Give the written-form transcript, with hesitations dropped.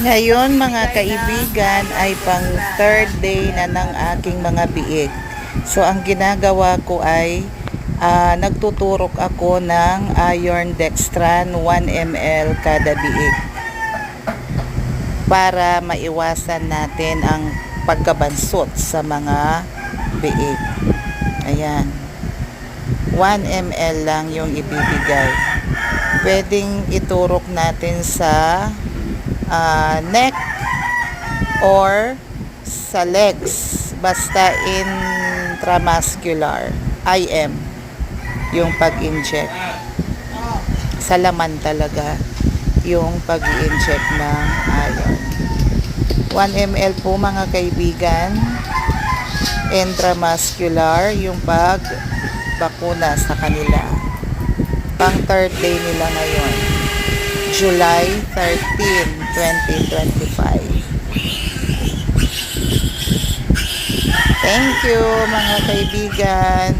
Ngayon mga kaibigan ay pang third day na ng aking mga biik. So ang ginagawa ko ay nagtuturok ako ng iron dextran 1 ml kada biik para maiwasan natin ang pagkabansot sa mga biik. Ayan. 1 ml lang yung ibibigay. Pwedeng iturok natin sa neck or sa legs, basta intramuscular IM yung pag-inject sa laman talaga yung pag-inject ng iron. 1 ml po mga kaibigan, intramuscular yung pag-bakuna sa kanila. Pang third day nila ngayon, July 13, 2025. Thank you mga kaibigan.